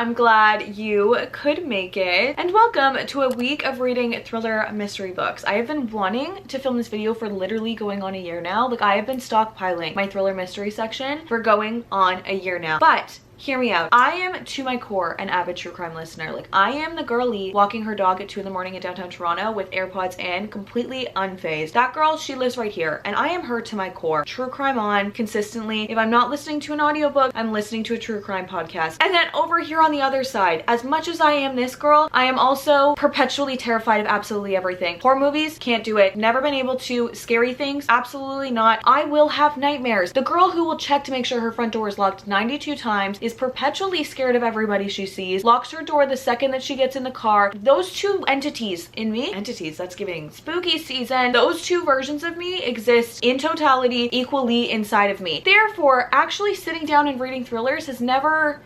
I'm glad you could make it. And welcome to a week of reading thriller mystery books. I have been wanting to film this video for literally going on a year now. Like, I have been stockpiling my thriller mystery section for going on a year now. But hear me out. I am to my core an avid true crime listener. Like, I am the girlie walking her dog at 2 in the morning in downtown Toronto with AirPods in, completely unfazed. That girl, she lives right here, and I am her to my core. True crime on consistently. If I'm not listening to an audiobook, I'm listening to a true crime podcast. And then over here on the other side, as much as I am this girl, I am also perpetually terrified of absolutely everything. Horror movies, can't do it. Never been able to. Scary things, absolutely not. I will have nightmares. The girl who will check to make sure her front door is locked 92 times, is perpetually scared of everybody she sees, locks her door the second that she gets in the car. Those two entities in me, that's giving spooky season, those two versions of me exist in totality equally inside of me. Therefore, actually sitting down and reading thrillers has never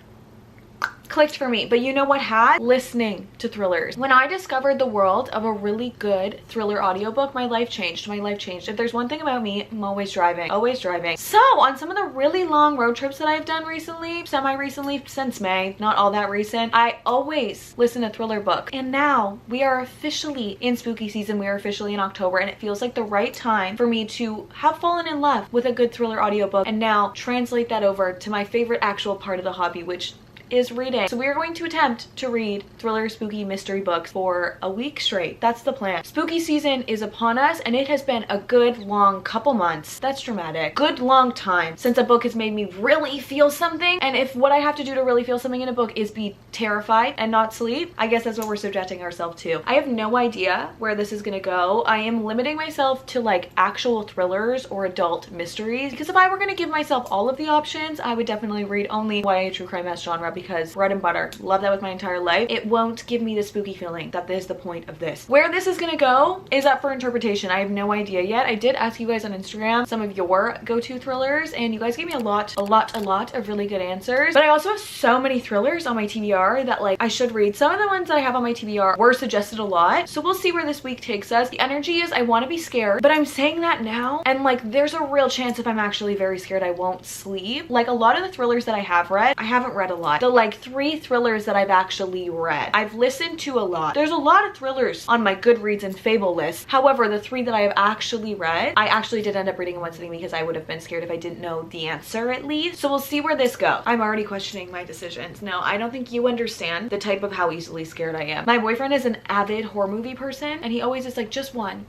clicked for me. But you know what had? Listening to thrillers. When I discovered the world of a really good thriller audiobook, my life changed. If there's one thing about me, I'm always driving. So on some of the really long road trips that I've done recently, semi-recently, since May, not all that recent, I always listen to thriller book. And now we are officially in spooky season. We are officially in October, and it feels like the right time for me to have fallen in love with a good thriller audiobook and now translate that over to my favorite actual part of the hobby, which is reading. So we are going to attempt to read thriller spooky mystery books for a week straight. That's the plan. Spooky season is upon us, and it has been a good long couple months. That's dramatic. Good long time since a book has made me really feel something. And if what I have to do to really feel something in a book is be terrified and not sleep, I guess that's what we're subjecting ourselves to. I have no idea where this is gonna go. I am limiting myself to like actual thrillers or adult mysteries, because if I were gonna give myself all of the options, I would definitely read only YA true crime as genre, because bread and butter, love that with my entire life. It won't give me the spooky feeling. That is the point of this. Where this is gonna go is up for interpretation. I have no idea yet. I did ask you guys on Instagram some of your go-to thrillers, and you guys gave me a lot of really good answers. But I also have so many thrillers on my TBR that like I should read. Some of the ones that I have on my TBR were suggested a lot, so we'll see where this week takes us. The energy is I want to be scared, but I'm saying that now, and like there's a real chance if I'm actually very scared I won't sleep. Like a lot of the thrillers that I have read, I haven't read a lot. The like 3 thrillers that I've actually read, I've listened to a lot. There's a lot of thrillers on my Goodreads and Fable list. However, the 3 that I have actually read, I actually did end up reading in one sitting because I would have been scared if I didn't know the answer at least. So we'll see where this goes. I'm already questioning my decisions. No, I don't think you understand the type of how easily scared I am. My boyfriend is an avid horror movie person, and he always is like, just one.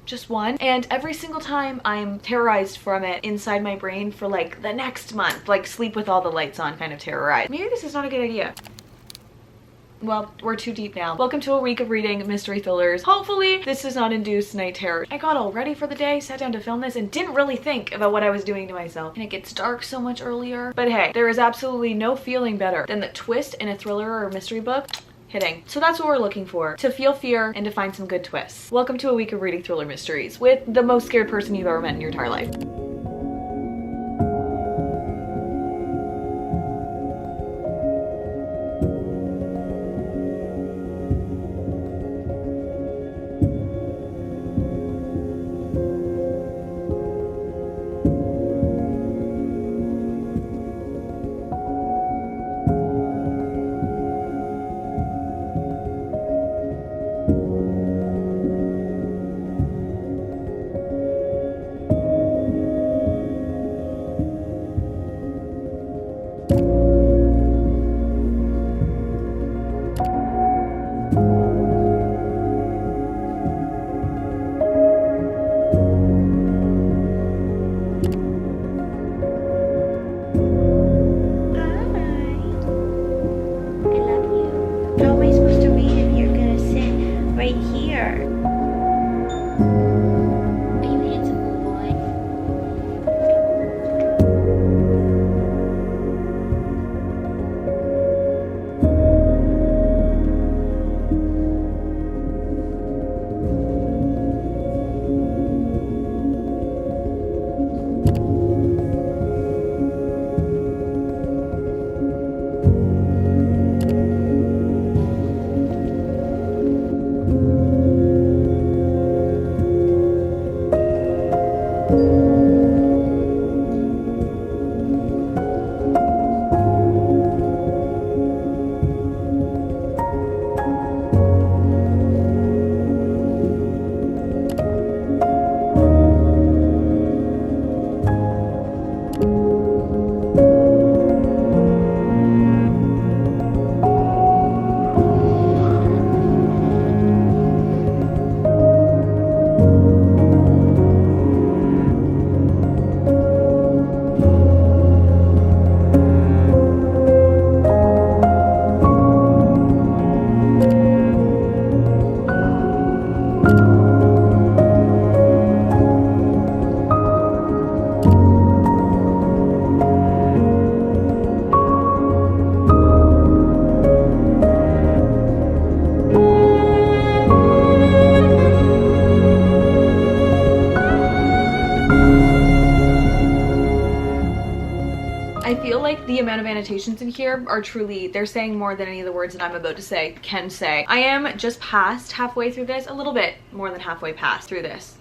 And every single time I'm terrorized from it inside my brain for like the next month, like sleep with all the lights on kind of terrorized. Maybe this is not a good idea. Well, we're too deep now. Welcome to a week of reading mystery thrillers. Hopefully this does not induce night terror. I got all ready for the day, sat down to film this, and didn't really think about what I was doing to myself. And it gets dark so much earlier. But hey, there is absolutely no feeling better than the twist in a thriller or a mystery book hitting. So that's what we're looking for, to feel fear and to find some good twists. Welcome to a week of reading thriller mysteries with the most scared person you've ever met in your entire life. amount of annotations in here are truly, they're saying more than any of the words that I'm about to say can say. I am just past halfway through this, a little bit more than halfway past through this.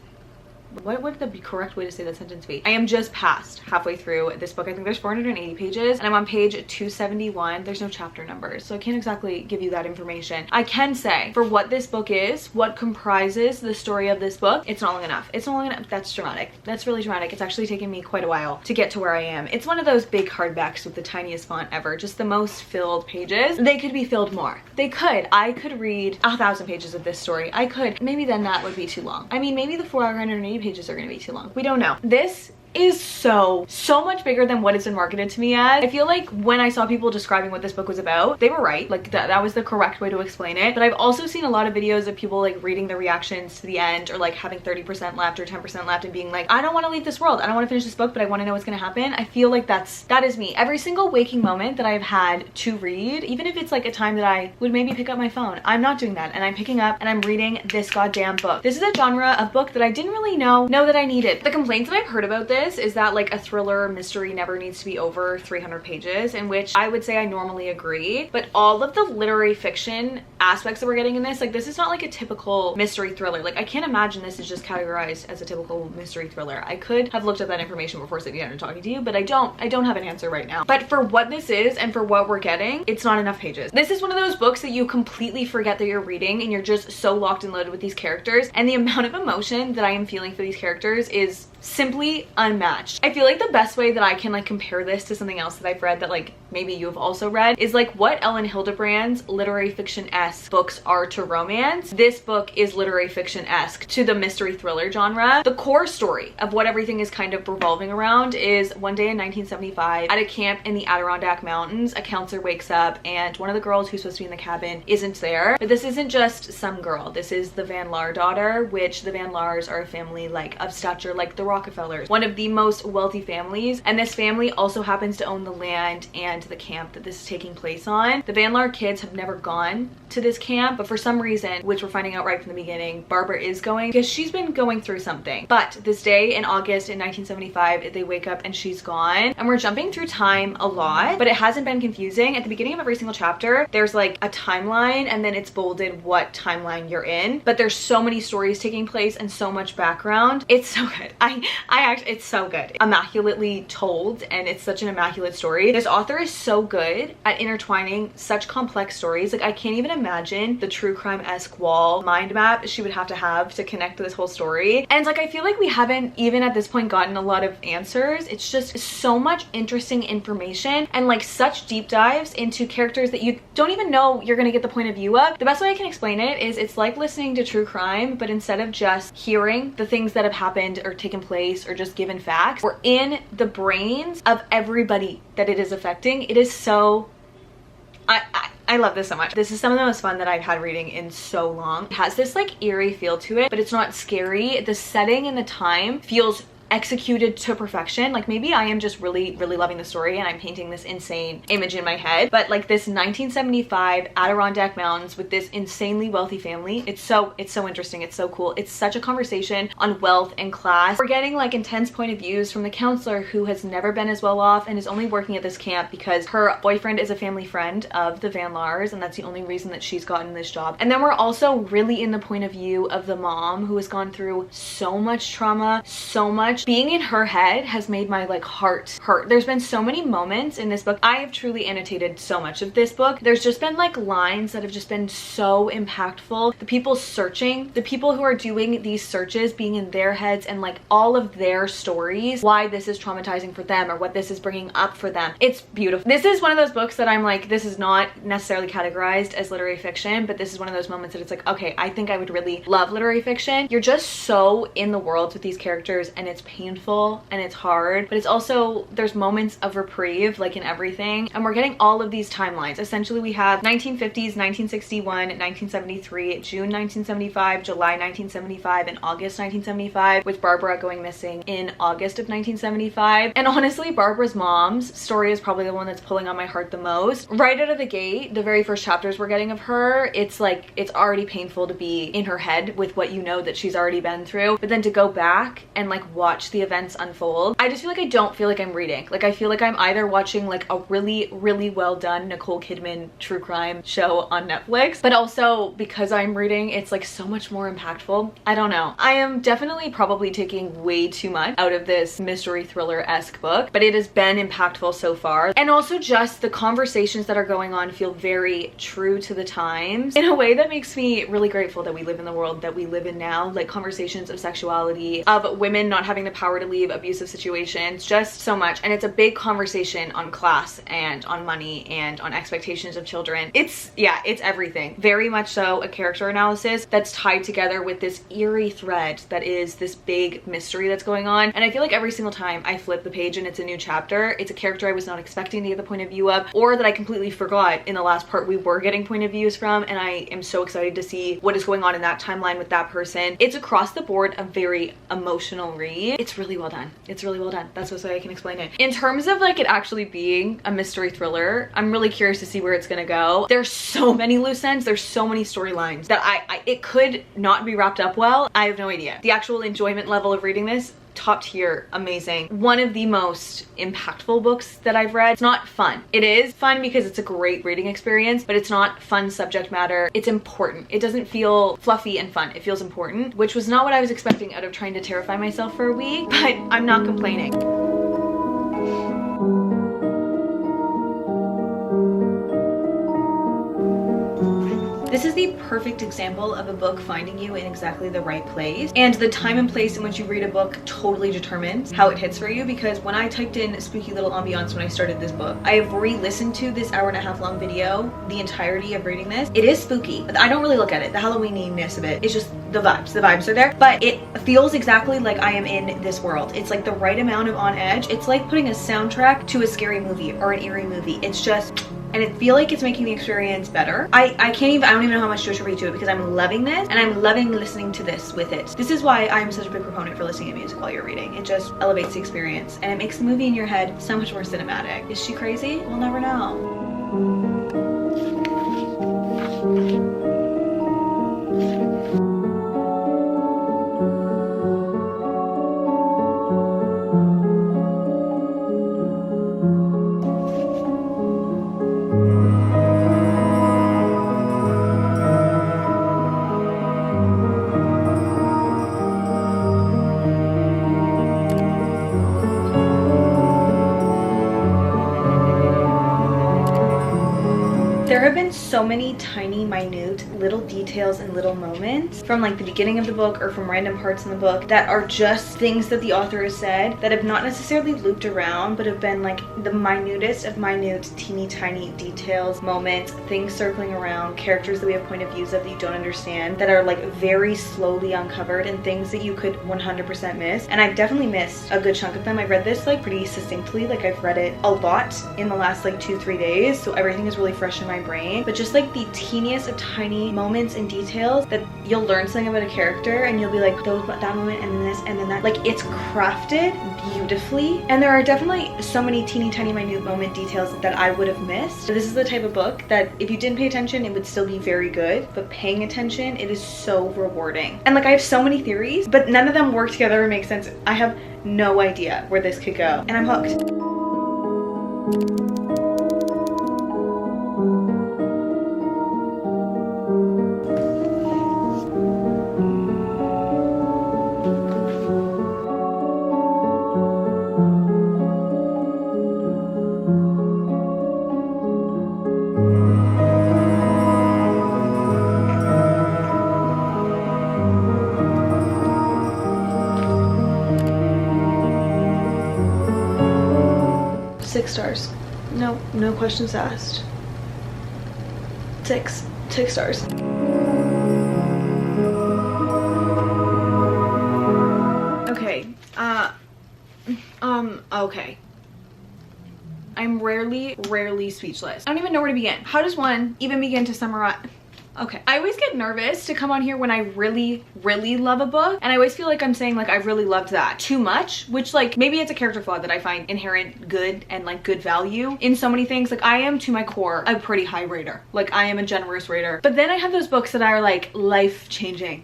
What would the correct way to say that sentence be? I am just past halfway through this book. I think there's 480 pages and I'm on page 271. There's no chapter numbers, so I can't exactly give you that information. I can say for what this book is, what comprises the story of this book, it's not long enough. It's not long enough. That's dramatic. That's really dramatic. It's actually taken me quite a while to get to where I am. It's one of those big hardbacks with the tiniest font ever, just the most filled pages. They could be filled more. They could. I could read 1,000 pages of this story. I could. Maybe then that would be too long. I mean, maybe the 480 pages are gonna be too long. We don't know. This is so much bigger than what it's been marketed to me as. I feel like when I saw people describing what this book was about, they were right. Like that was the correct way to explain it. But I've also seen a lot of videos of people like reading the reactions to the end, or like having 30% left or 10% left and being like, I don't want to leave this world. I don't want to finish this book, but I want to know what's going to happen. I feel like that is me. Every single waking moment that I've had to read, even if it's like a time that I would maybe pick up my phone, I'm not doing that. And I'm picking up and I'm reading this goddamn book. This is a genre of book that I didn't really know that I needed. The complaints that I've heard about this is that like a thriller mystery never needs to be over 300 pages, in which I would say I normally agree, but all of the literary fiction aspects that we're getting in this, like this is not like a typical mystery thriller. Like I can't imagine this is just categorized as a typical mystery thriller. I could have looked at that information before sitting down and talking to you, but I don't have an answer right now. But for what this is and for what we're getting, it's not enough pages. This is one of those books that you completely forget that you're reading and you're just so locked and loaded with these characters, and the amount of emotion that I am feeling for these characters is simply unmatched. I feel like the best way that I can like compare this to something else that I've read that like maybe you have also read is like what Ellen Hildebrand's literary fiction-esque books are to romance. This book is literary fiction-esque to the mystery thriller genre. The core story of what everything is kind of revolving around is one day in 1975 at a camp in the Adirondack Mountains, a counselor wakes up and one of the girls who's supposed to be in the cabin isn't there. But this isn't just some girl. This is the Van Laar daughter, which the Van Laars are a family like of stature like the Rockefellers, one of the most wealthy families, and this family also happens to own the land and the camp that this is taking place on. The Van Laar kids have never gone to this camp, but for some reason, which we're finding out right from the beginning, Barbara is going because she's been going through something. But this day in August in 1975, they wake up and she's gone, and we're jumping through time a lot, but it hasn't been confusing. At the beginning of every single chapter, there's like a timeline and then it's bolded what timeline you're in, but there's so many stories taking place and so much background. It's so good. It's so good. Immaculately told, and it's such an immaculate story. This author is so good at intertwining such complex stories. Like I can't even imagine the true crime-esque wall mind map she would have to connect to this whole story. And like I feel like we haven't even at this point gotten a lot of answers. It's just so much interesting information and like such deep dives into characters that you don't even know you're gonna get the point of view of. The best way I can explain it is it's like listening to true crime, but instead of just hearing the things that have happened or taken place or just given facts, we're in the brains of everybody that it is affecting. It is so I love this so much. This is some of the most fun that I've had reading in so long. It has this like eerie feel to it, but it's not scary. The setting and the time feels executed to perfection. Like maybe I am just really loving the story and I'm painting this insane image in my head, but like this 1975 Adirondack Mountains with this insanely wealthy family, it's so interesting. It's so cool. It's such a conversation on wealth and class. We're getting like intense point of views from the counselor who has never been as well off and is only working at this camp because her boyfriend is a family friend of the Van Laars, and that's the only reason that she's gotten this job. And then we're also really in the point of view of the mom who has gone through so much trauma, so much. Being in her head has made my like heart hurt. There's been so many moments in this book. I have truly annotated so much of this book. There's just been like lines that have just been so impactful. The people searching, the people who are doing these searches being in their heads and like all of their stories, why this is traumatizing for them or what this is bringing up for them. It's beautiful. This is one of those books that I'm like, this is not necessarily categorized as literary fiction, but this is one of those moments that it's like, okay, I think I would really love literary fiction. You're just so in the world with these characters and it's painful and it's hard, but it's also, there's moments of reprieve like in everything, and we're getting all of these timelines. Essentially we have 1950s, 1961, 1973, June 1975, July 1975, and August 1975, with Barbara going missing in August of 1975. And honestly, Barbara's mom's story is probably the one that's pulling on my heart the most. Right out of the gate, the very first chapters we're getting of her, it's like, it's already painful to be in her head with what you know that she's already been through, but then to go back and like watch watch the events unfold. I just feel like I don't feel like I'm reading. Like I feel like I'm either watching like a really well done Nicole Kidman true crime show on Netflix, but also because I'm reading, it's like so much more impactful. I don't know. I am definitely probably taking way too much out of this mystery thriller-esque book, but it has been impactful so far. And also just the conversations that are going on feel very true to the times in a way that makes me really grateful that we live in the world that we live in now. Like conversations of sexuality, of women not having the power to leave abusive situations, just so much. And it's a big conversation on class and on money and on expectations of children. It's everything. Very much so a character analysis that's tied together with this eerie thread that is this big mystery that's going on. And I feel like every single time I flip the page and it's a new chapter, it's a character I was not expecting to get the point of view of, or that I completely forgot in the last part we were getting point of views from, and I am so excited to see what is going on in that timeline with that person. It's across the board a very emotional read. It's really well done. It's really well done. That's the way I can explain it. In terms of like it actually being a mystery thriller, I'm really curious to see where it's gonna go. There's so many loose ends, there's so many storylines that it could not be wrapped up well. I have no idea. The actual enjoyment level of reading this, top tier, amazing. One of the most impactful books that I've read. It's not fun. It is fun because it's a great reading experience, but it's not fun subject matter. It's important. It doesn't feel fluffy and fun. It feels important, which was not what I was expecting out of trying to terrify myself for a week, but I'm not complaining. This is the perfect example of a book finding you in exactly the right place, and the time and place in which you read a book totally determines how it hits for you. Because when I typed in spooky little ambiance when I started this book, I have re-listened to this hour-and-a-half long video, the entirety of reading this. It is spooky. I don't really look at it, the Halloween-ness of it. It's just the vibes are there, but it feels exactly like I am in this world. It's like the right amount of on edge. It's like putting a soundtrack to a scary movie or an eerie movie. It's just, and I feel like it's making the experience better. I don't even know how much to attribute to it because I'm loving this and I'm loving listening to this with it. This is why I'm such a big proponent for listening to music while you're reading. It just elevates the experience and it makes the movie in your head so much more cinematic. Is she crazy? We'll never know. There have been so many tiny, minute, little details and little moments from like the beginning of the book or from random parts in the book that are just things that the author has said that have not necessarily looped around, but have been like the minutest of minute, teeny tiny details, moments, things circling around, characters that we have point of views of that you don't understand, that are like very slowly uncovered, and things that you could 100% miss. And I've definitely missed a good chunk of them. I've read this like pretty succinctly, like I've read it a lot in the last like 2-3 days, so everything is really fresh in my brain. But just like the teeniest of tiny moments and details that you'll learn something about a character and you'll be like, that moment and then this and then that. Like it's crafted beautifully, and there are definitely so many teeny tiny minute moment details that I would have missed. So this is the type of book that if you didn't pay attention it would still be very good, but paying attention, it is so rewarding. And like I have so many theories, but none of them work together and make sense. I have no idea where this could go, and I'm hooked. Six stars. No questions asked. Six stars. Okay. Okay. I'm rarely speechless. I don't even know where to begin. How does one even begin to summarize? Okay. I always get nervous to come on here when I really, really love a book. And I always feel like I'm saying like, I really loved that too much, which like maybe it's a character flaw that I find inherent good and like good value in so many things. Like I am to my core a pretty high rater. Like I am a generous rater. But then I have those books that are like life-changing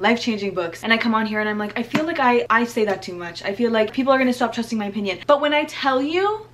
books. And I come on here and I'm like, I feel like I say that too much. I feel like people are gonna stop trusting my opinion. But when I tell you,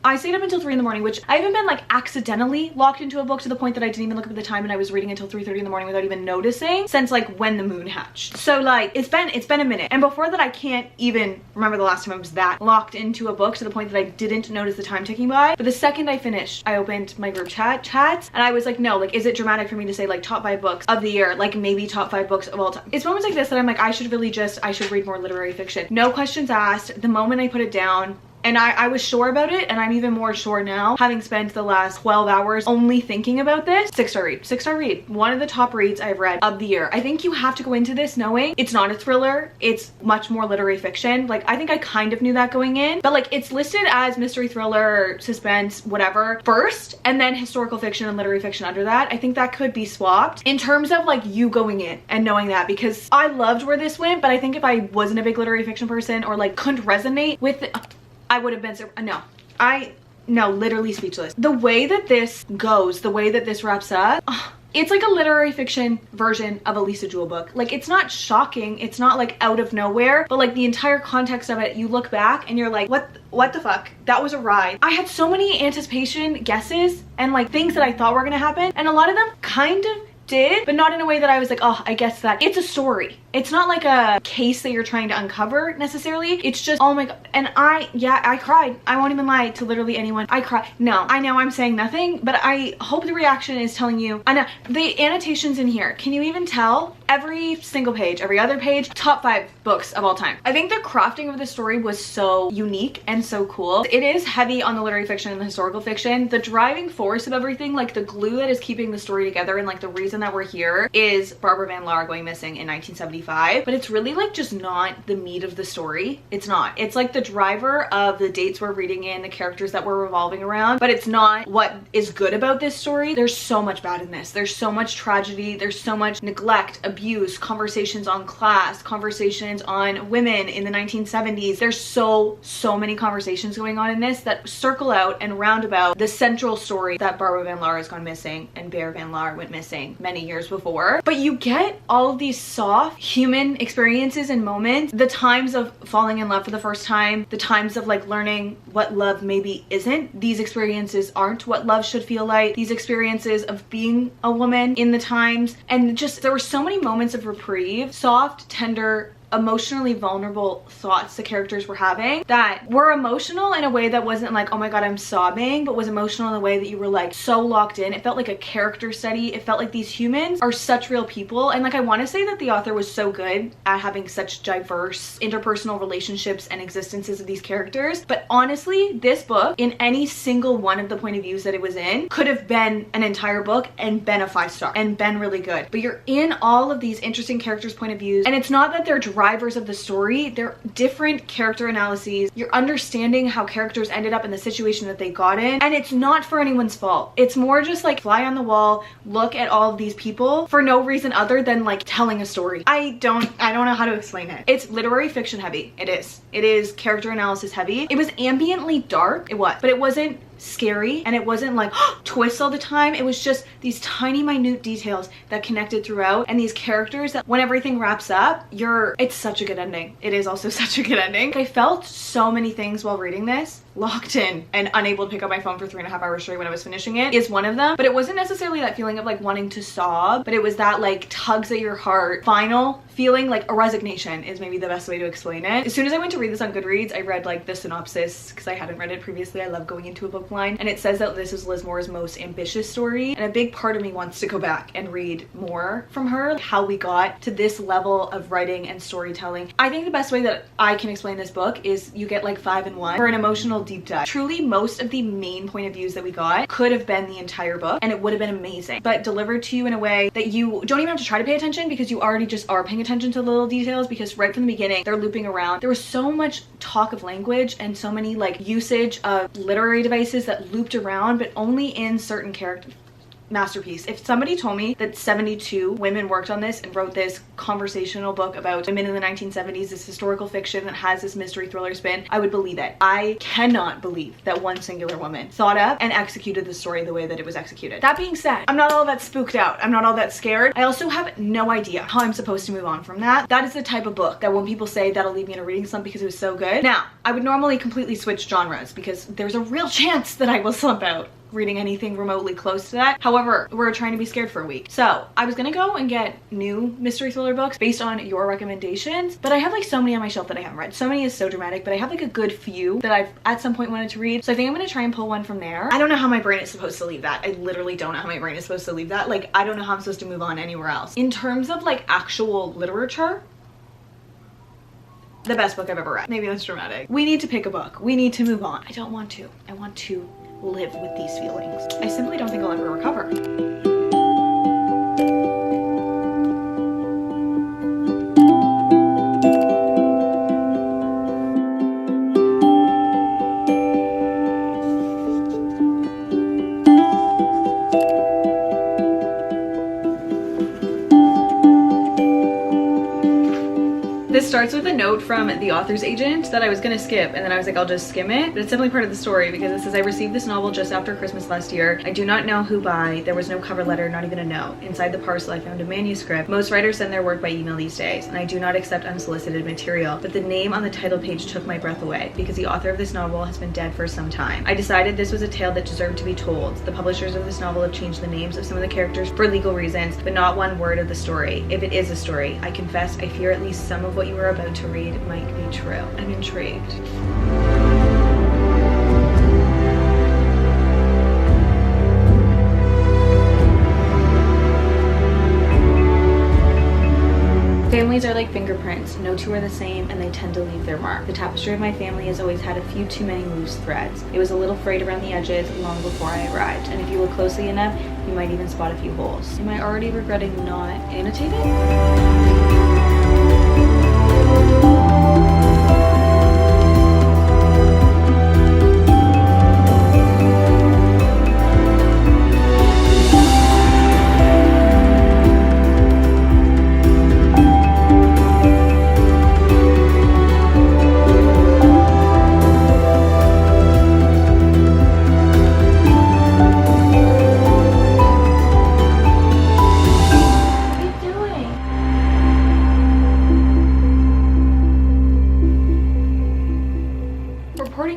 I stayed up until 3 in the morning, which I haven't been like accidentally locked into a book to the point that I didn't even look up at the time and I was reading until 3:30 in the morning without even noticing since like when the moon hatched. So like it's been a minute. And before that I can't even remember the last time I was that locked into a book to the point that I didn't notice the time ticking by. But the second I finished, I opened my group chats and I was like, no, like is it dramatic for me to say like top 5 books of the year, like maybe top 5 books of all time? It's moments like this that I'm like, I should read more literary fiction. No questions asked. The moment I put it down, and I was sure about it, and I'm even more sure now, having spent the last 12 hours only thinking about this. 6-star read. 6-star read. One of the top reads I've read of the year. I think you have to go into this knowing it's not a thriller. It's much more literary fiction. Like, I think I kind of knew that going in, but like it's listed as mystery thriller, suspense, whatever first, and then historical fiction and literary fiction under that. I think that could be swapped in terms of like you going in and knowing that, because I loved where this went, but I think if I wasn't a big literary fiction person or like couldn't resonate with it, I would have been so, no, literally speechless. The way that this goes, the way that this wraps up, it's like a literary fiction version of a Lisa Jewell book. Like it's not shocking, it's not like out of nowhere, but like the entire context of it, you look back and you're like, what the fuck? That was a ride. I had so many anticipation guesses and like things that I thought were gonna happen, and a lot of them kind of did, but not in a way that I was like, oh, I guess that. It's a story. It's not like a case that you're trying to uncover necessarily. It's just, oh my god. And I cried. I won't even lie to literally anyone. I cried. No, I know I'm saying nothing, but I hope the reaction is telling you. I know the annotations in here. Can you even tell? Every single page, every other page, top 5 books of all time. I think the crafting of the story was so unique and so cool. It is heavy on the literary fiction and the historical fiction. The driving force of everything, like the glue that is keeping the story together and like the reason that we're here, is Barbara Van Laar going missing in 1975. But it's really like just not the meat of the story. It's not. It's like the driver of the dates we're reading in, the characters that we're revolving around, but it's not what is good about this story. There's so much bad in this. There's so much tragedy. There's so much neglect, abuse, conversations on class, conversations on women in the 1970s. There's so many conversations going on in this that circle out and round about the central story that Barbara Van Laar has gone missing and Bear Van Laar went missing many years before. But you get all of these soft human experiences and moments, the times of falling in love for the first time, the times of like learning what love maybe isn't. These experiences aren't what love should feel like. These experiences of being a woman in the times, and just there were so many moments of reprieve, soft, tender, emotionally vulnerable thoughts the characters were having that were emotional in a way that wasn't like, oh my god, I'm sobbing, but was emotional in a way that you were like so locked in. It felt like a character study. It felt like these humans are such real people. And like, I want to say that the author was so good at having such diverse interpersonal relationships and existences of these characters. But honestly, this book, in any single one of the point of views that it was in, could have been an entire book and been a 5-star and been really good. But you're in all of these interesting characters' point of views, and it's not that they're drivers of the story, they're different character analyses. You're understanding how characters ended up in the situation that they got in, and it's not for anyone's fault. It's more just like fly on the wall, look at all of these people for no reason other than like telling a story. I don't know how to explain it. It's literary fiction heavy. It is character analysis heavy. It was ambiently dark, but it wasn't scary, and it wasn't like twists all the time. It was just these tiny minute details that connected throughout, and these characters that when everything wraps up, it's such a good ending. It is also such a good ending. I felt so many things while reading this. Locked in and unable to pick up my phone for 3.5 hours straight when I was finishing it is one of them, but it wasn't necessarily that feeling of like wanting to sob, but it was that like tugs at your heart final feeling, like a resignation is maybe the best way to explain it. As soon as I went to read this on Goodreads, I read like the synopsis because I hadn't read it previously. I love going into a book blind, and it says that this is Liz Moore's most ambitious story, and a big part of me wants to go back and read more from her, how we got to this level of writing and storytelling. I think the best way that I can explain this book is you get like 5 in 1 for an emotional deep dive. Truly, most of the main point of views that we got could have been the entire book, and it would have been amazing, but delivered to you in a way that you don't even have to try to pay attention, because you already just are paying attention to the little details, because right from the beginning they're looping around. There was so much talk of language and so many like usage of literary devices that looped around, but only in certain characters. masterpiece. If somebody told me that 72 women worked on this and wrote this conversational book about women in the 1970s, this historical fiction that has this mystery thriller spin, I would believe it. I cannot believe that one singular woman thought up and executed the story the way that it was executed. That being said, I'm not all that spooked out. I'm not all that scared. I also have no idea how I'm supposed to move on from that. That is the type of book that when people say that'll leave me in a reading slump because it was so good. Now, I would normally completely switch genres because there's a real chance that I will slump out reading anything remotely close to that. However, we're trying to be scared for a week. So I was gonna go and get new mystery thriller books based on your recommendations, but I have like so many on my shelf that I haven't read. So many is so dramatic, but I have like a good few that I've at some point wanted to read. So I think I'm gonna try and pull one from there. I don't know how my brain is supposed to leave that. I literally don't know how my brain is supposed to leave that. Like, I don't know how I'm supposed to move on anywhere else. In terms of like actual literature, the best book I've ever read. Maybe that's dramatic. We need to pick a book. We need to move on. I don't want to. I want to live with these feelings. I simply don't think I'll ever recover. This starts with a note from the author's agent that I was gonna skip, and then I was like, I'll just skim it. But it's definitely part of the story because it says, I received this novel just after Christmas last year. I do not know who by. There was no cover letter, not even a note. Inside the parcel, I found a manuscript. Most writers send their work by email these days, and I do not accept unsolicited material. But the name on the title page took my breath away because the author of this novel has been dead for some time. I decided this was a tale that deserved to be told. The publishers of this novel have changed the names of some of the characters for legal reasons, but not one word of the story. If it is a story, I confess I fear at least some of what you are about to read might be true. I'm intrigued. Families are like fingerprints. No two are the same and they tend to leave their mark. The tapestry of my family has always had a few too many loose threads. It was a little frayed around the edges long before I arrived, and if you look closely enough, you might even spot a few holes. Am I already regretting not annotating?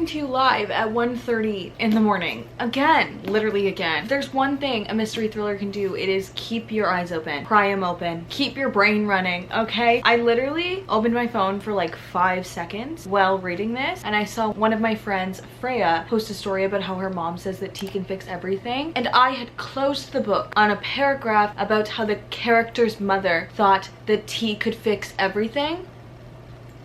To you live at 1:30 in the morning. Again, literally again. There's one thing a mystery thriller can do, it is keep your eyes open, pry them open, keep your brain running, okay? I literally opened my phone for like 5 seconds while reading this, and I saw one of my friends, Freya, post a story about how her mom says that tea can fix everything, and I had closed the book on a paragraph about how the character's mother thought that tea could fix everything.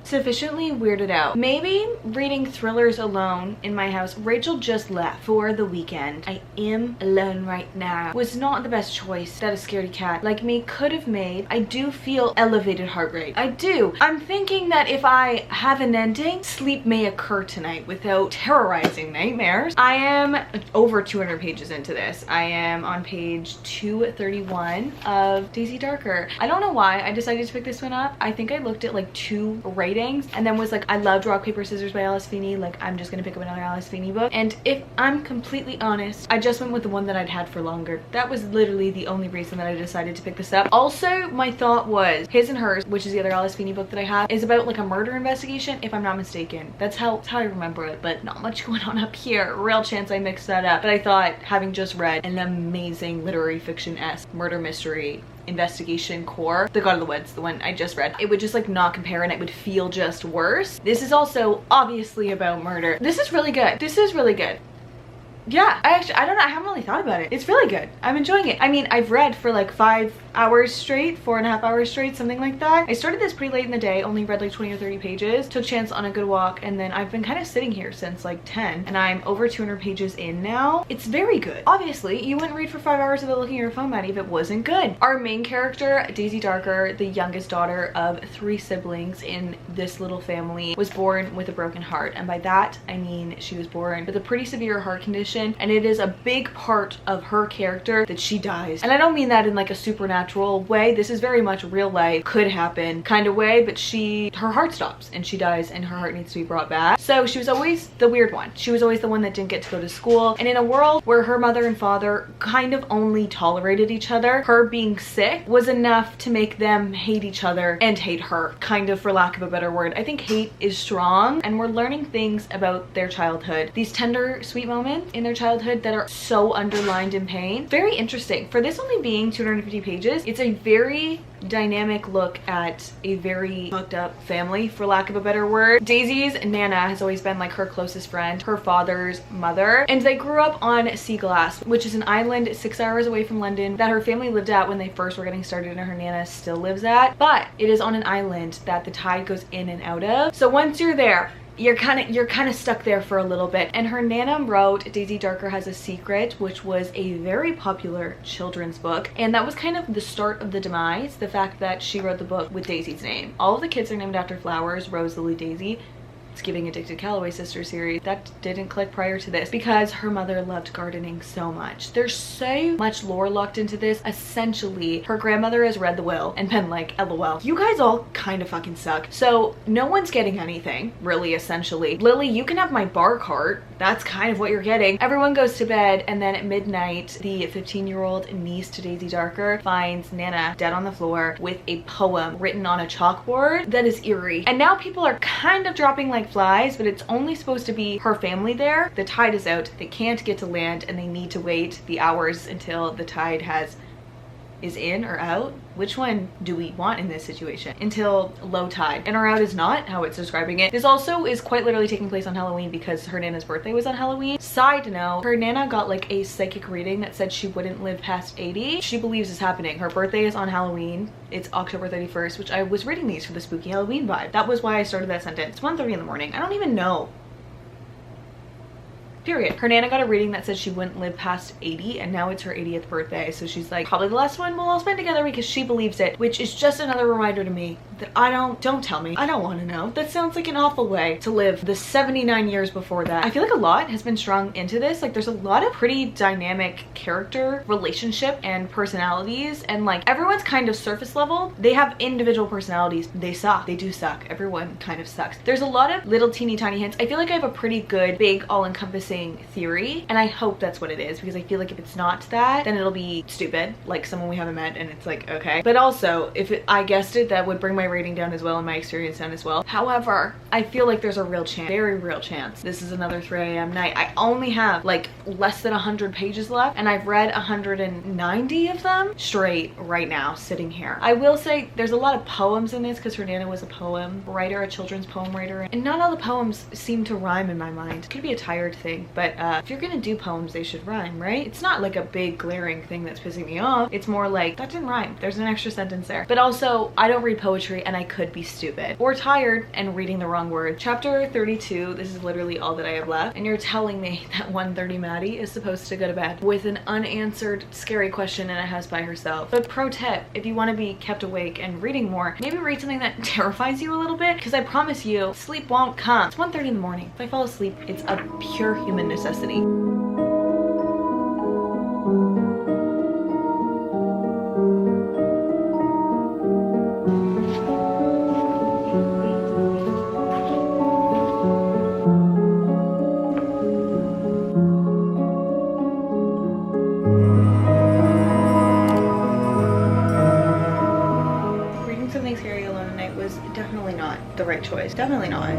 Sufficiently weirded out. Maybe reading thrillers alone in my house. Rachel just left for the weekend. I am alone right now. Was not the best choice that a scaredy cat like me could have made. I do feel elevated heart rate. I do. I'm thinking that if I have an ending, sleep may occur tonight without terrorizing nightmares. I am over 200 pages into this. I am on page 231 of Daisy Darker. I don't know why I decided to pick this one up. I think I looked at like 2 ratings and then was like, I loved Rock Paper Scissors by Alice Feeney, like I'm just gonna pick up another Alice Feeney book. And if I'm completely honest, I just went with the one that I'd had for longer. That was literally the only reason that I decided to pick this up. Also, my thought was His and Hers, which is the other Alice Feeney book that I have, is about like a murder investigation, if I'm not mistaken. That's how I remember it, but not much going on up here. Real chance I mixed that up. But I thought, having just read an amazing literary fiction-esque murder mystery investigation core, The God of the Woods, the one I just read, it would just like not compare and it would feel just worse. This is also obviously about murder. This is really good. This is really good. Yeah, I don't know, I haven't really thought about it. It's really good. I'm enjoying it. I mean, I've read for like 5 hours straight, 4.5 hours straight, something like that. I started this pretty late in the day, only read like 20 or 30 pages, took chance on a good walk, and then I've been kind of sitting here since like 10, and I'm over 200 pages in now. It's very good. Obviously, you wouldn't read for 5 hours without looking at your phone, Maddie, if it wasn't good. Our main character, Daisy Darker, the youngest daughter of 3 siblings in this little family, was born with a broken heart, and by that, I mean she was born with a pretty severe heart condition section, and it is a big part of her character that she dies. And I don't mean that in like a supernatural way. This is very much real life, could happen kind of way, but her heart stops and she dies and her heart needs to be brought back. So she was always the weird one. She was always the one that didn't get to go to school. And in a world where her mother and father kind of only tolerated each other, her being sick was enough to make them hate each other and hate her, kind of, for lack of a better word. I think hate is strong, and we're learning things about their childhood. These tender, sweet moments in their childhood that are so underlined in pain. Very interesting. For this only being 250 pages, it's a very dynamic look at a very fucked up family, for lack of a better word. Daisy's Nana has always been like her closest friend, her father's mother, and they grew up on Sea Glass, which is an island 6 hours away from London that her family lived at when they first were getting started, and her Nana still lives at. But it is on an island that the tide goes in and out of. So once you're there, you're kind of stuck there for a little bit. And her Nana wrote Daisy Darker Has a Secret, which was a very popular children's book, and that was kind of the start of the demise, the fact that she wrote the book with Daisy's name. All of the kids are named after flowers: Rose, Lily, Daisy. Giving Addicted Calloway Sister series. That didn't click prior to this because her mother loved gardening so much. There's so much lore locked into this. Essentially, her grandmother has read the will and been like, LOL, you guys all kind of fucking suck. So no one's getting anything, really, essentially. Lily, you can have my bar cart. That's kind of what you're getting. Everyone goes to bed, and then at midnight, the 15-year-old niece to Daisy Darker finds Nana dead on the floor with a poem written on a chalkboard that is eerie. And now people are kind of dropping like flies, but it's only supposed to be her family there. The tide is out, they can't get to land, and they need to wait the hours until the tide is in or out. Which one do we want in this situation? Until low tide. In or out is not how it's describing it. This also is quite literally taking place on Halloween because her Nana's birthday was on Halloween. Side note, her Nana got like a psychic reading that said she wouldn't live past 80. She believes is happening. Her birthday is on Halloween. It's October 31st, which I was reading these for the spooky Halloween vibe. That was why I started that sentence. It's 1:30 in the morning. I don't even know. Period. Her Nana got a reading that said she wouldn't live past 80, and now it's her 80th birthday. So she's like, probably the last one we'll all spend together, because she believes it, which is just another reminder to me that don't tell me. I don't want to know. That sounds like an awful way to live the 79 years before that. I feel like a lot has been strung into this. Like, there's a lot of pretty dynamic character, relationship, and personalities, and like everyone's kind of surface level. They have individual personalities. They suck. They do suck. Everyone kind of sucks. There's a lot of little teeny tiny hints. I feel like I have a pretty good, big, all-encompassing theory, and I hope that's what it is, because I feel like if it's not that, then it'll be stupid, like someone we haven't met, and it's like, okay. But also, if I guessed it, that would bring my rating down as well and my experience down as well. However, I feel like there's a real chance, very real chance, this is another 3 a.m. night. I only have like less than 100 pages left, and I've read 190 of them straight right now, sitting here. I will say there's a lot of poems in this, because her Nana was a poem writer, a children's poem writer, and not all the poems seem to rhyme in my mind. It could be a tired thing, but if you're gonna do poems, they should rhyme, right? It's not like a big glaring thing that's pissing me off. It's more like, that didn't rhyme. There's an extra sentence there. But also, I don't read poetry, and I could be stupid or tired and reading the wrong word. Chapter 32, this is literally all that I have left, and you're telling me that 1:30 Maddie is supposed to go to bed with an unanswered scary question in a house by herself. But pro tip, if you want to be kept awake and reading more, maybe read something that terrifies you a little bit, because I promise you, sleep won't come. It's 1:30 in the morning. If I fall asleep, it's a pure human necessity. Reading something scary alone at night was definitely not the right choice. Definitely not.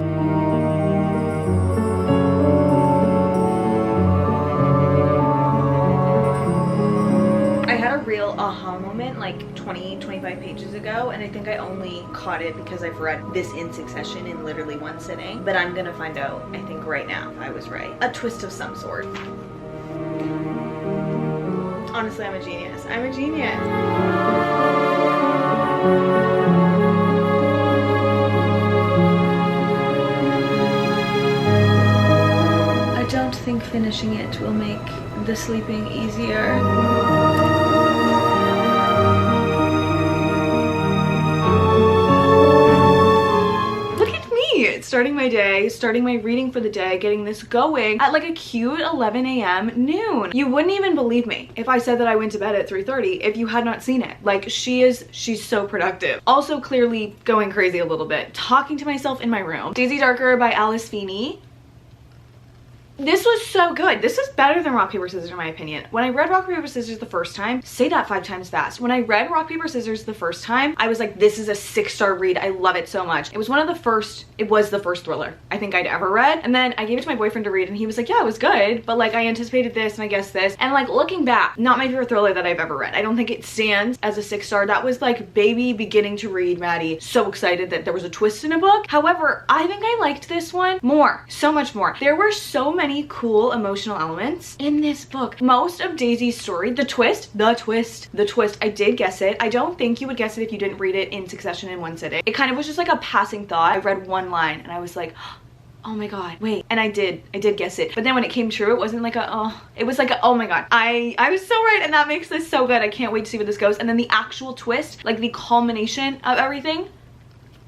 Real aha moment like 20-25 pages ago, and I think I only caught it because I've read this in succession in literally one sitting, but I'm gonna find out, I think right now, if I was right. A twist of some sort. Honestly, I'm a genius. I'm a genius. I don't think finishing it will make the sleeping easier. starting my day, starting my reading for the day, getting this going at like a cute 11 a.m. noon. You wouldn't even believe me if I said that I went to bed at 3:30 if you had not seen it. Like, she's so productive. Also clearly going crazy a little bit, talking to myself in my room. Daisy Darker by Alice Feeney. This was so good. This is better than Rock, Paper, Scissors in my opinion. When I read Rock, Paper, Scissors the first time, say that 5 times fast. When I read Rock, Paper, Scissors the first time, I was like, this is a 6-star read. I love it so much. It was one of the first, it was the first thriller I think I'd ever read. And then I gave it to my boyfriend to read and he was like, yeah, it was good. But like, I anticipated this and I guessed this. And like, looking back, not my favorite thriller that I've ever read. I don't think it stands as a 6-star. That was like baby beginning to read Maddie. So excited that there was a twist in a book. However, I think I liked this one more, so much more. There were so many cool emotional elements in this book. Most of Daisy's story, the twist, I did guess it. I don't think you would guess it if you didn't read it in succession in one sitting. It kind of was just like a passing thought. I read one line and I was like, oh my god, wait. And I did guess it. But then when it came true, it wasn't like a, oh, it was like a, oh my god. I was so right, and that makes this so good. I can't wait to see where this goes. And then the actual twist, like the culmination of everything,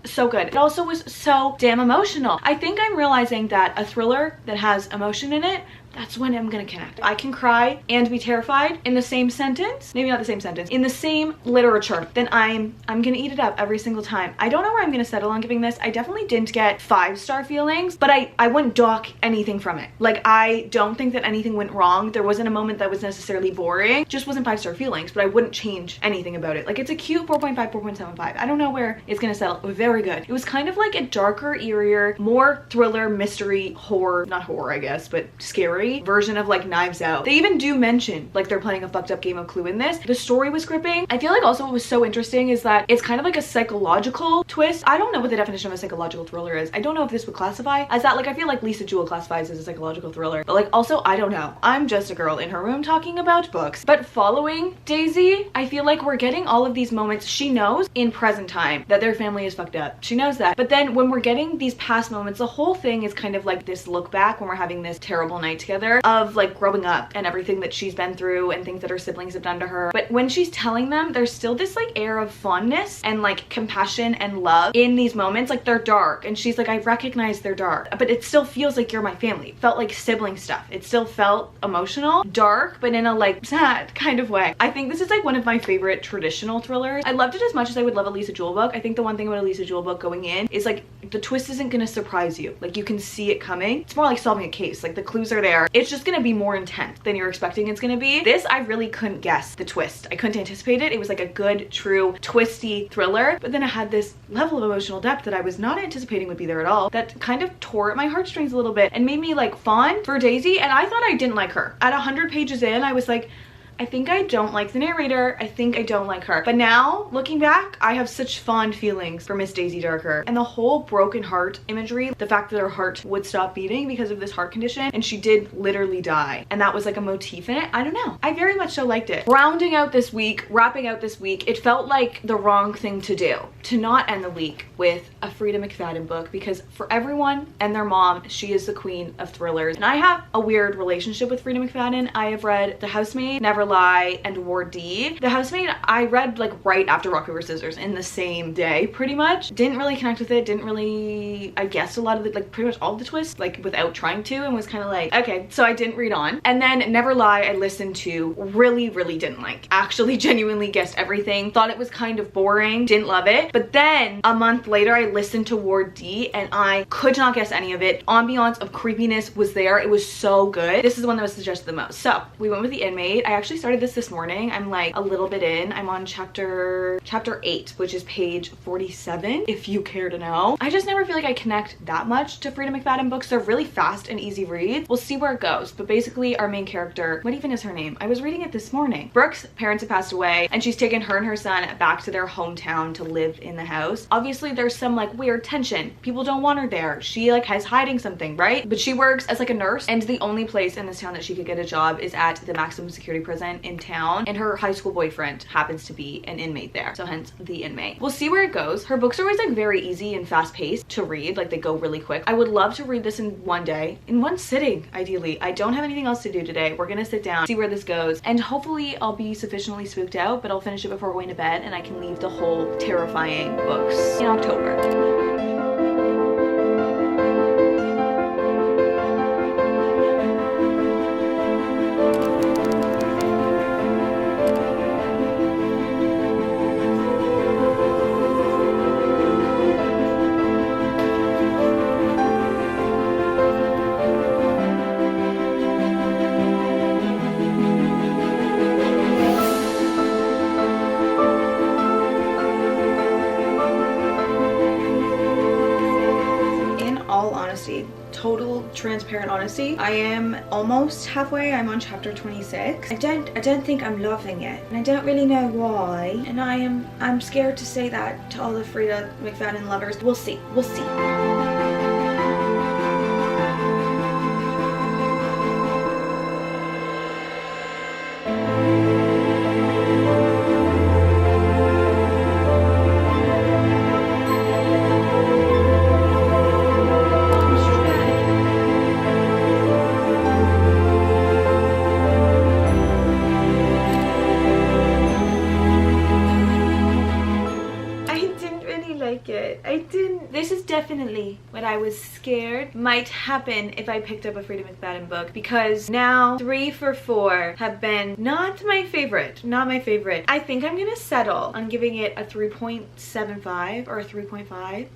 so good. It also was so damn emotional. I think I'm realizing that a thriller that has emotion in it, that's when I'm gonna connect. I can cry and be terrified in the same sentence, maybe not the same sentence, in the same literature, then I'm gonna eat it up every single time. I don't know where I'm gonna settle on giving this. I definitely didn't get 5-star feelings, but I wouldn't dock anything from it. Like, I don't think that anything went wrong. There wasn't a moment that was necessarily boring. Just wasn't 5-star feelings, but I wouldn't change anything about it. Like, it's a cute 4.5, 4.75. I don't know where it's gonna settle. Very good. It was kind of like a darker, eerier, more thriller, mystery, horror, not horror I guess, but scary version of like Knives Out. They even do mention like they're playing a fucked up game of Clue in this. The story was gripping. I feel like also what was so interesting is that it's kind of like a psychological twist. I don't know what the definition of a psychological thriller is. I don't know if this would classify as that. Like, I feel like Lisa Jewell classifies as a psychological thriller, but like also I don't know. I'm just a girl in her room talking about books. But following Daisy, I feel like we're getting all of these moments. She knows in present time that their family is fucked up. She knows that. But then when we're getting these past moments, the whole thing is kind of like this look back when we're having this terrible night together of like growing up and everything that she's been through and things that her siblings have done to her. But when she's telling them, there's still this like air of fondness and like compassion and love in these moments. Like, they're dark and she's like, I recognize they're dark, but it still feels like you're my family. It felt like sibling stuff. It still felt emotional, dark, but in a like sad kind of way. I think this is like one of my favorite traditional thrillers. I loved it as much as I would love a Lisa Jewell book. I think the one thing about a Lisa Jewell book going in is like the twist isn't gonna surprise you. Like, you can see it coming. It's more like solving a case. Like, the clues are there. It's just gonna be more intense than you're expecting it's gonna be. This, I really couldn't guess the twist. I couldn't anticipate it. It was like a good, true, twisty thriller, but then it had this level of emotional depth that I was not anticipating would be there at all, that kind of tore at my heartstrings a little bit and made me like fond for Daisy. And I thought I didn't like her. At 100 pages in, I was like, I think I don't like the narrator. I think I don't like her. But now, looking back, I have such fond feelings for Miss Daisy Darker. And the whole broken heart imagery, the fact that her heart would stop beating because of this heart condition, and she did literally die. And that was like a motif in it. I don't know. I very much so liked it. Rounding out this week, wrapping out this week, it felt like the wrong thing to do, to not end the week with a Frida McFadden book, because for everyone and their mom, she is the queen of thrillers. And I have a weird relationship with Frida McFadden. I have read The Housemaid, Never Lie, and Ward D. The Housemaid I read like right after Rock, Paper, Scissors in the same day pretty much. Didn't really connect with it, didn't really, I guessed a lot of the, like pretty much all of the twists like without trying to, and was kind of like, okay, so I didn't read on. And then Never Lie I listened to, really didn't like. Actually genuinely guessed everything, thought it was kind of boring, didn't love it. But then a month later I listened to Ward D and I could not guess any of it. Ambiance of creepiness was there. It was so good. This is the one that was suggested the most. So we went with The Inmate. I actually started this morning. I'm like a little bit in. I'm on chapter 8, which is page 47, if you care to know. I just never feel like I connect that much to Frida McFadden books. They're really fast and easy reads. We'll see where it goes. But basically our main character, what even is her name? I was reading it this morning. Brooke's parents have passed away and she's taken her and her son back to their hometown to live in the house. Obviously there's some like weird tension. People don't want her there. She like has hiding something, right? But she works as like a nurse, and the only place in this town that she could get a job is at the maximum security prison in town, and her high school boyfriend happens to be an inmate there, so hence The Inmate. We'll see where it goes. Her books are always like very easy and fast paced to read, like they go really quick. I would love to read this in one day, in one sitting ideally. I don't have anything else to do today. We're gonna sit down, see where this goes, and hopefully I'll be sufficiently spooked out, but I'll finish it before going to bed and I can leave the whole terrifying books in October. total transparent honesty, I am almost halfway. I'm on chapter 26. I don't think I'm loving it, and I don't really know why, and I'm scared to say that to all the Frida McFadden lovers. We'll see. We'll see. This is definitely what I was scared might happen if I picked up a Frida McFadden book, because now 3 for 4 have been not my favorite. I think I'm gonna settle on giving it a 3.75 or a 3.5.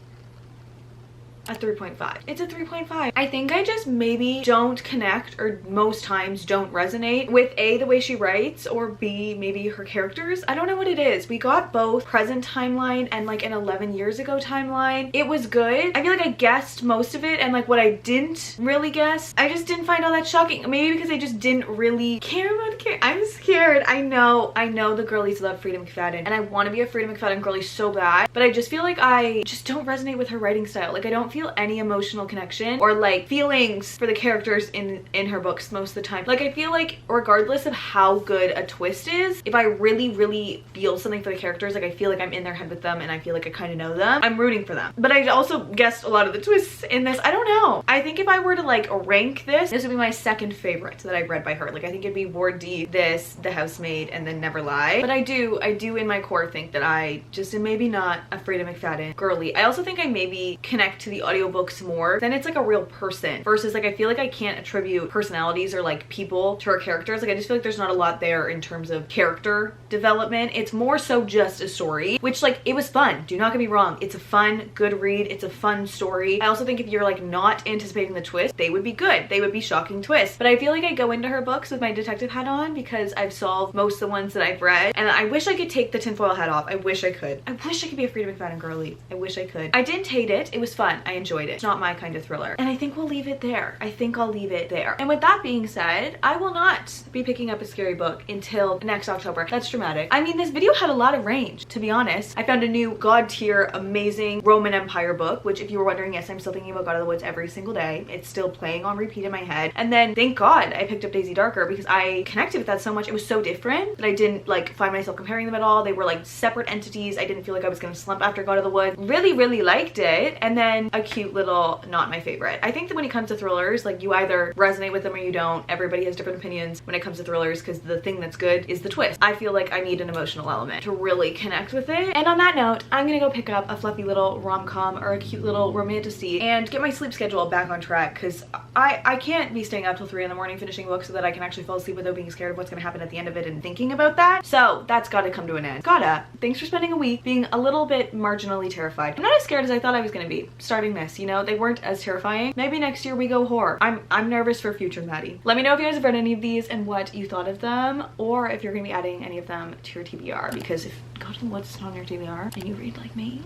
A 3.5. It's a 3.5. I think I just maybe don't connect, or most times don't resonate with A, the way she writes, or B, maybe her characters. I don't know what it is. We got both present timeline and like an 11 years ago timeline. It was good. I feel like I guessed most of it, and like what I didn't really guess, I just didn't find all that shocking. Maybe because I just didn't really care about the character. I'm scared. I know the girlies love Frida McFadden, and I want to be a Frida McFadden girly so bad, but I just feel like I just don't resonate with her writing style. Like I don't feel any emotional connection or like feelings for the characters in her books most of the time. Like I feel like regardless of how good a twist is, if I really feel something for the characters, like I feel like I'm in their head with them and I feel like I kind of know them, I'm rooting for them. But I also guessed a lot of the twists in this. I don't know. I think if I were to like rank this would be my second favorite that I've read by her. Like I think it'd be Ward D, this, The Housemaid, and then Never Lie. But I do in my core think that I just am maybe not a Frida McFadden girly. I also think I maybe connect to the audiobooks more, then it's like a real person, versus like I feel like I can't attribute personalities or like people to her characters. Like I just feel like there's not a lot there in terms of character development. It's more so just a story, which like it was fun. Do not get me wrong. It's a fun, good read. It's a fun story. I also think if you're like not anticipating the twist, they would be good. They would be shocking twists. But I feel like I go into her books with my detective hat on because I've solved most of the ones that I've read, and I wish I could take the tinfoil hat off. I wish I could. I wish I could be a Frida McFadden girly. I wish I could. I didn't hate it. It was fun. I enjoyed it. It's not my kind of thriller. And I think we'll leave it there. I think I'll leave it there. And with that being said, I will not be picking up a scary book until next October. That's dramatic. I mean, this video had a lot of range, to be honest. I found a new god tier, amazing Roman Empire book, which if you were wondering, yes, I'm still thinking about God of the Woods every single day. It's still playing on repeat in my head. And then thank God I picked up Daisy Darker because I connected with that so much. It was so different that I didn't like find myself comparing them at all. They were like separate entities. I didn't feel like I was gonna slump after God of the Woods. Really liked it. And then a cute little, not my favorite. I think that when it comes to thrillers, like you either resonate with them or you don't. Everybody has different opinions when it comes to thrillers because the thing that's good is the twist. I feel like I need an emotional element to really connect with it. And on that note, I'm gonna go pick up a fluffy little rom-com or a cute little romantic-y and get my sleep schedule back on track, because I can't be staying up till 3 in the morning finishing books so that I can actually fall asleep without being scared of what's gonna happen at the end of it and thinking about that. So that's gotta come to an end. Gotta. Thanks for spending a week being a little bit marginally terrified. I'm not as scared as I thought I was gonna be starting this, you know? They weren't as terrifying. Maybe next year we go horror. I'm nervous for future Maddie. Let me know if you guys have read any of these and what you thought of them, or if you're gonna be adding any of them to your TBR, because if God of the Woods is not on your TBR and you read like me,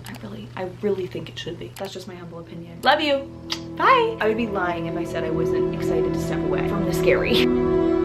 I really think it should be. That's just my humble opinion. Love you. Bye. I would be lying if I said I wasn't excited to step away from the scary.